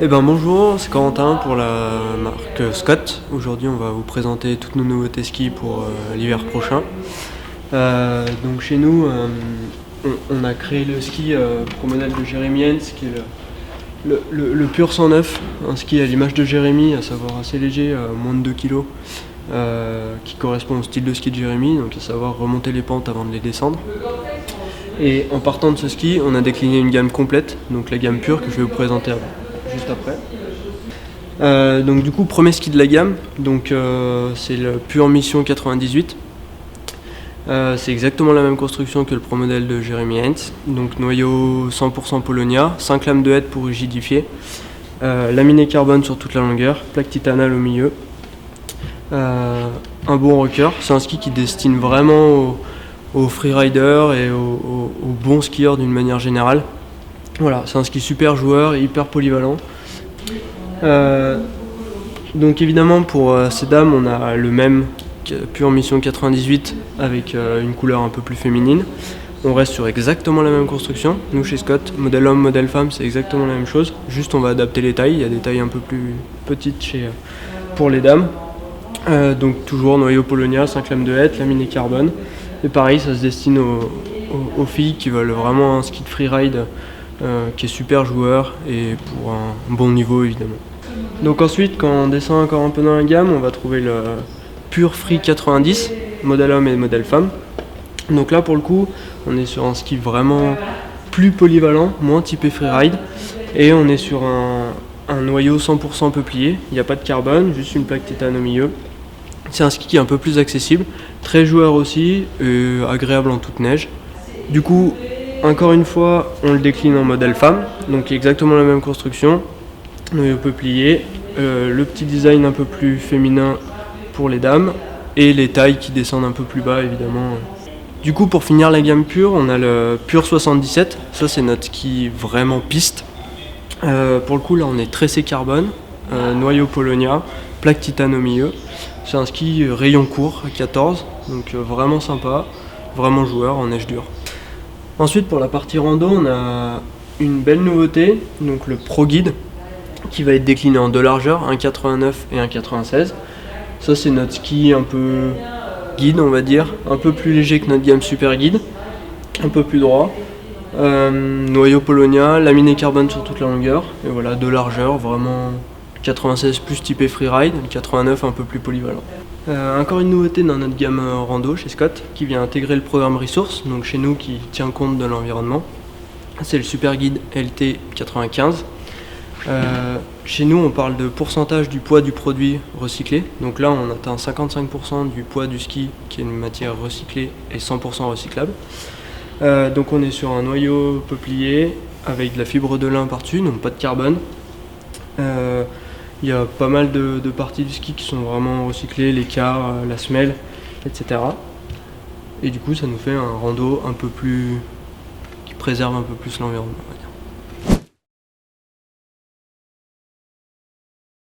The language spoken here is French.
Bonjour, c'est Corentin pour la marque Scott. Aujourd'hui on va vous présenter toutes nos nouveautés ski pour l'hiver prochain. Donc chez nous on a créé le ski pour modèle de Jeremy Hens qui est le Pure 109, un ski à l'image de Jeremy, à savoir assez léger, moins de 2 kg, qui correspond au style de ski de Jeremy, donc à savoir remonter les pentes avant de les descendre. Et en partant de ce ski, on a décliné une gamme complète, donc la gamme Pure que je vais vous présenter juste après. Donc du coup, premier ski de la gamme, donc c'est le Pure Mission 98. C'est exactement la même construction que le Pro modèle de Jeremy Hens, donc noyau 100% Polonia, 5 lames de head pour rigidifier, laminé carbone sur toute la longueur, plaque titanale au milieu, un bon rocker. C'est un ski qui destine vraiment aux freeriders et aux bons skieurs d'une manière générale. Voilà, c'est un ski super joueur et hyper polyvalent. Donc évidemment pour ces dames on a le même Pure Mission 98 avec une couleur un peu plus féminine. On reste sur exactement la même construction. Nous chez Scott, modèle homme, modèle femme, c'est exactement la même chose. Juste on va adapter les tailles, il y a des tailles un peu plus petites pour les dames. Donc toujours noyau Polonia, 5 lames de head, laminé carbone. Et pareil, ça se destine aux filles qui veulent vraiment un ski de freeride qui est super joueur et pour un bon niveau évidemment. Donc ensuite, quand on descend encore un peu dans la gamme, on va trouver le Pure Free 90, modèle homme et modèle femme. Donc là pour le coup, on est sur un ski vraiment plus polyvalent, moins typé freeride, et on est sur un noyau 100% peuplier. Il n'y a pas de carbone, juste une plaque tétane au milieu. C'est un ski qui est un peu plus accessible, très joueur aussi, et agréable en toute neige. Du coup, encore une fois, on le décline en modèle femme, donc exactement la même construction, noyau peuplier, le petit design un peu plus féminin pour les dames, et les tailles qui descendent un peu plus bas évidemment. Du coup, pour finir la gamme Pure, on a le Pure 77, ça c'est notre ski vraiment piste. Pour le coup, là on est tressé carbone, noyau Polonia, plaque titane au milieu. C'est un ski rayon court à 14, donc vraiment sympa, vraiment joueur en neige dure. Ensuite pour la partie rando, on a une belle nouveauté, donc le Pro Guide, qui va être décliné en deux largeurs, 1,89 et 1,96. Ça c'est notre ski un peu guide on va dire, un peu plus léger que notre gamme Super Guide, un peu plus droit. Noyau Polonia, laminé carbone sur toute la longueur, et voilà, deux largeurs, vraiment 96 plus typé freeride, 89 un peu plus polyvalent. Encore une nouveauté dans notre gamme rando chez Scott qui vient intégrer le programme Resource, donc chez nous qui tient compte de l'environnement. C'est le Super Guide LT 95. Chez nous on parle de pourcentage du poids du produit recyclé, donc là on atteint 55% du poids du ski qui est une matière recyclée et 100% recyclable. Donc on est sur un noyau peuplier avec de la fibre de lin par-dessus, donc pas de carbone. Il y a pas mal de parties du ski qui sont vraiment recyclées, l'écart, la semelle, etc. Et du coup ça nous fait un rando un peu plus qui préserve un peu plus l'environnement.